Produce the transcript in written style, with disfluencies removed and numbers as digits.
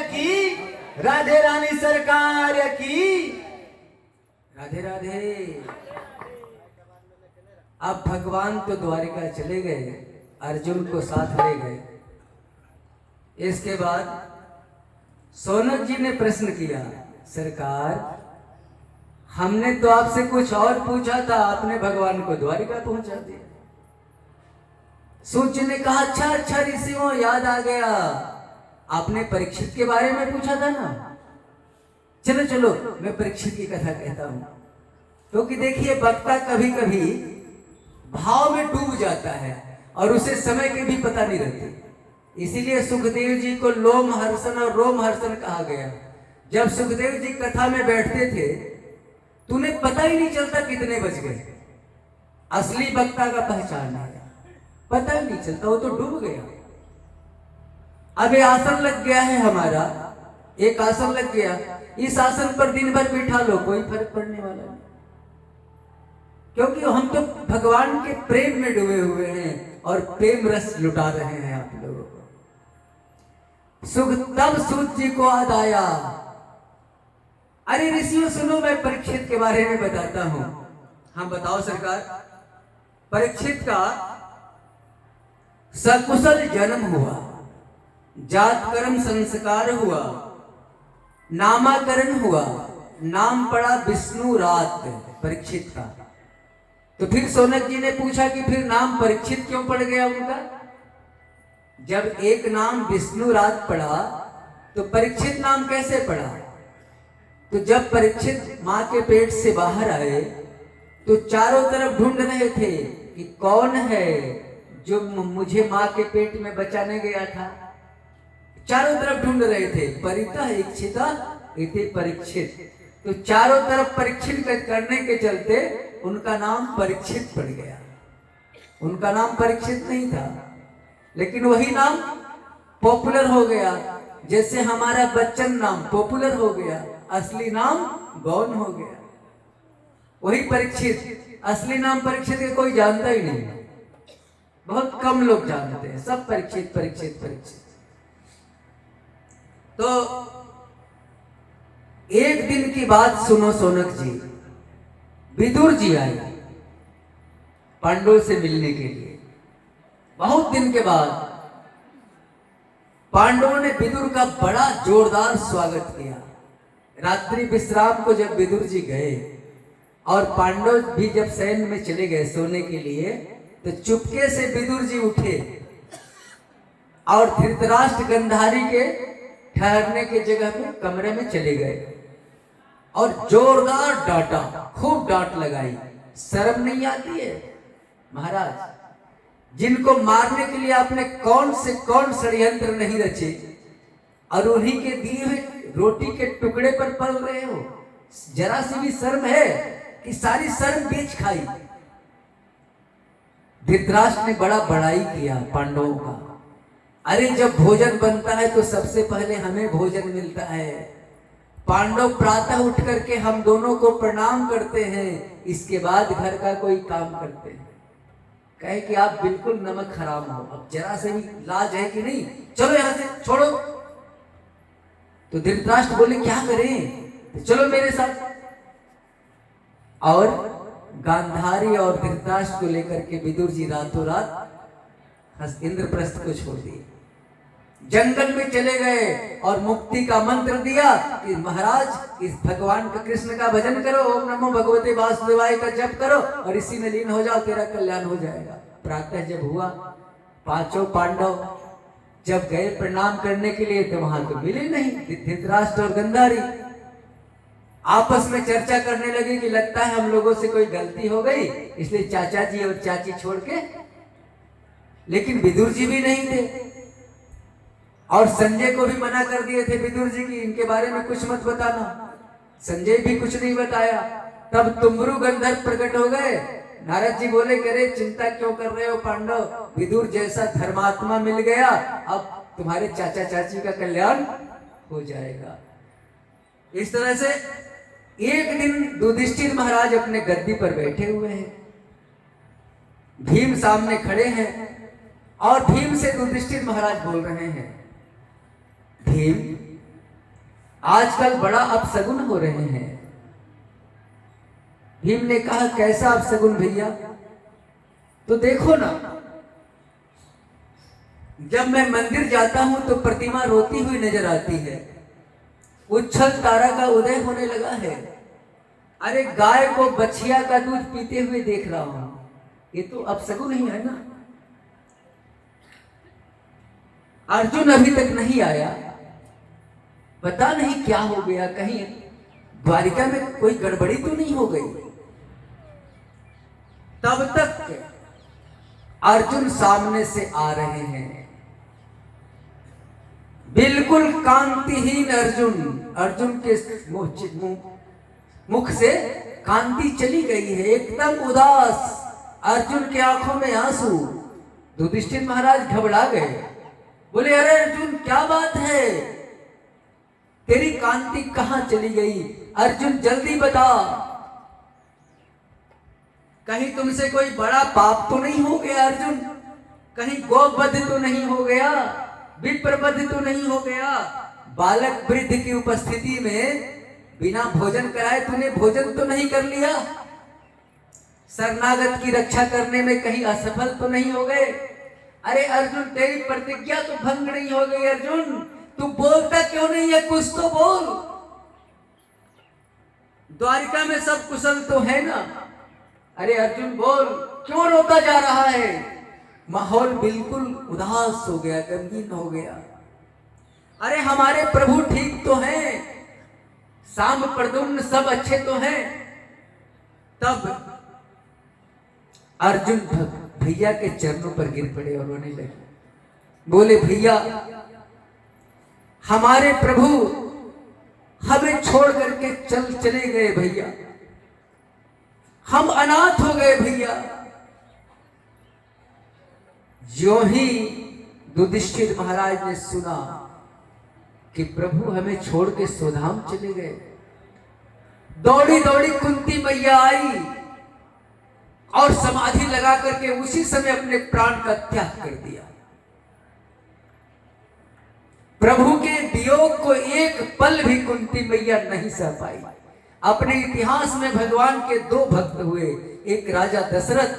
की, राधे रानी सरकार की। राधे राधे। अब भगवान तो द्वारिका चले गए, अर्जुन को साथ ले गए। इसके बाद सौनक जी ने प्रश्न किया, सरकार हमने तो आपसे कुछ और पूछा था, आपने भगवान को द्वारिका पहुंचा दिया। सूत जी ने कहा, अच्छा अच्छा ऋषियों, याद आ गया, आपने परीक्षित के बारे में पूछा था ना। चलो चलो मैं परीक्षित की कथा कहता हूं। क्योंकि देखिए वक्ता कभी कभी भाव में डूब जाता है और उसे समय के भी पता नहीं रहती। इसीलिए सुखदेव जी को लोमहर्षण और रोमहर्षण कहा गया। जब सुखदेव जी कथा में बैठते थे तो उन्हें पता ही नहीं चलता कितने बज गए। असली वक्ता का पहचान है, पता ही नहीं चलता, वो तो डूब गया। अब ये आसन लग गया है हमारा, एक आसन लग गया, इस आसन पर दिन भर बैठा लो, कोई फर्क पड़ने वाला नहीं। क्योंकि हम तो भगवान के प्रेम में डूबे हुए हैं और प्रेम रस लुटा रहे हैं आप लोगों को। तब सूत जी को याद आया, अरे ऋषियों सुनो, मैं परीक्षित के बारे में बताता हूं। हम बताओ सरकार। परीक्षित का सकुशल जन्म हुआ, जात कर्म संस्कार हुआ, नामाकरण हुआ, नाम पड़ा विष्णु रात परीक्षित का। तो फिर सौनक जी ने पूछा कि फिर नाम परीक्षित क्यों पड़ गया उनका। जब एक नाम विष्णु रात पड़ा तो परीक्षित नाम कैसे पड़ा। तो जब परीक्षित मां के पेट से बाहर आए तो चारों तरफ ढूंढ रहे थे कि कौन है जो मुझे मां के पेट में बचाने गया था। चारों तरफ ढूंढ रहे थे, परितः इच्छिता इति परीक्षित। तो चारों तरफ परीक्षित करने के चलते उनका नाम परीक्षित पड़ गया। उनका नाम परीक्षित नहीं था, लेकिन वही नाम पॉपुलर हो गया। जैसे हमारा बच्चन नाम पॉपुलर हो गया, असली नाम गौन हो गया। वही परीक्षित, असली नाम परीक्षित के कोई जानता ही नहीं, बहुत कम लोग जानते हैं, सब परीक्षित परीक्षित परीक्षित। तो एक दिन की बात सुनो सौनक जी, विदुर जी आए पांडवों से मिलने के लिए। बहुत दिन के बाद पांडवों ने विदुर का बड़ा जोरदार स्वागत किया। रात्रि विश्राम को जब विदुर जी गए और पांडव भी जब सैन्य में चले गए सोने के लिए, तो चुपके से विदुर जी उठे और धृतराष्ट्र गंधारी के ठहरने के जगह पे कमरे में चले गए और जोरदार डांटा, खूब डांट लगाई। शर्म नहीं आती है महाराज, जिनको मारने के लिए आपने कौन से कौन षड्यंत्र नहीं रचे और उन्हीं के दिए हुए रोटी के टुकड़े पर पल रहे हो। जरा सी भी शर्म है कि सारी शर्म बेच खाई। धृतराष्ट्र ने बड़ा बड़ाई किया पांडवों का। अरे जब भोजन बनता है तो सबसे पहले हमें भोजन मिलता है। पांडव प्रातः उठ करके हम दोनों को प्रणाम करते हैं, इसके बाद घर का कोई काम करते हैं। कहे कि आप बिल्कुल नमक हराम हो, अब जरा से भी लाज है कि नहीं, चलो यहां से छोड़ो। तो धृतराष्ट्र बोले क्या करें, तो चलो मेरे साथ। और गांधारी और धृतराष्ट्र को लेकर के विदुर जी रातों रात इंद्रप्रस्थ को छोड़ दिए, जंगल में चले गए और मुक्ति का मंत्र दिया कि महाराज इस भगवान का कृष्ण का भजन करो, ओम नमो भगवते वासुदेवाय का जप करो और इसी में लीन हो जाओ, तेरा कल्याण हो जाएगा। प्रातः जब हुआ, पांचों पांडव जब गए प्रणाम करने के लिए तो वहां तो मिले नहीं धृतराष्ट्र और गंधारी। आपस में चर्चा करने लगे कि लगता है हम लोगों से कोई गलती हो गई, इसलिए चाचा जी और चाची छोड़ के। लेकिन विदुर जी भी नहीं थे और संजय को भी मना कर दिए थे विदुर जी की इनके बारे में कुछ मत बताना। संजय भी कुछ नहीं बताया। तब तुम्बरु गंधर्व प्रकट हो गए। नारद जी बोले करे चिंता क्यों कर रहे हो पांडव, विदुर जैसा धर्मात्मा मिल गया, अब तुम्हारे चाचा चाची का कल्याण हो जाएगा। इस तरह से एक दिन युधिष्ठिर महाराज अपने गद्दी पर बैठे हुए हैं, भीम सामने खड़े हैं और भीम से युधिष्ठिर महाराज बोल रहे हैं, भीम आजकल बड़ा अपशगुन हो रहे हैं। भीम ने कहा कैसा अपशगुन भैया? तो देखो ना, जब मैं मंदिर जाता हूं तो प्रतिमा रोती हुई नजर आती है, उच्छल तारा का उदय होने लगा है। अरे गाय को बछिया का दूध पीते हुए देख रहा हूं, ये तो अपशगुन ही है ना। अर्जुन अभी तक नहीं आया, पता नहीं क्या हो गया, कहीं द्वारिका में कोई गड़बड़ी तो नहीं हो गई। तब तक अर्जुन सामने से आ रहे हैं, बिल्कुल कांतिहीन अर्जुन। अर्जुन के मुख से कांति चली गई है, एकदम उदास। अर्जुन के आंखों में आंसू। युधिष्ठिर महाराज घबरा गए, बोले अरे अर्जुन क्या बात है, तेरी कांति कहां चली गई? अर्जुन जल्दी बता, कहीं तुमसे कोई बड़ा पाप तो नहीं हो गया अर्जुन? कहीं गोवध तो नहीं हो गया? विप्रवध तो नहीं हो गया? बालक वृद्ध की उपस्थिति में बिना भोजन कराए तूने भोजन तो नहीं कर लिया? शरणागत की रक्षा करने में कहीं असफल तो नहीं हो गए? अरे अर्जुन तेरी प्रतिज्ञा तो भंग नहीं हो गई? अर्जुन तू बोलता क्यों नहीं है? कुछ तो बोल। द्वारिका में सब कुशल तो है ना? अरे अर्जुन बोल, क्यों रोता जा रहा है? माहौल बिल्कुल उदास हो गया, गमगीन हो गया। अरे हमारे प्रभु ठीक तो हैं, साम प्रद्युम्न सब अच्छे तो हैं। तब अर्जुन भैया के चरणों पर गिर पड़े और रोने लगे, बोले भैया हमारे प्रभु हमें छोड़ करके चले गए भैया, हम अनाथ हो गए भैया। जो ही युधिष्ठिर महाराज ने सुना कि प्रभु हमें छोड़ के स्वधाम चले गए, दौड़ी दौड़ी कुंती मैया आई और समाधि लगा करके उसी समय अपने प्राण का त्याग कर दिया। प्रभु के वियोग को एक पल भी कुंती मैया नहीं सह पाई। अपने इतिहास में भगवान के दो भक्त हुए, एक राजा दशरथ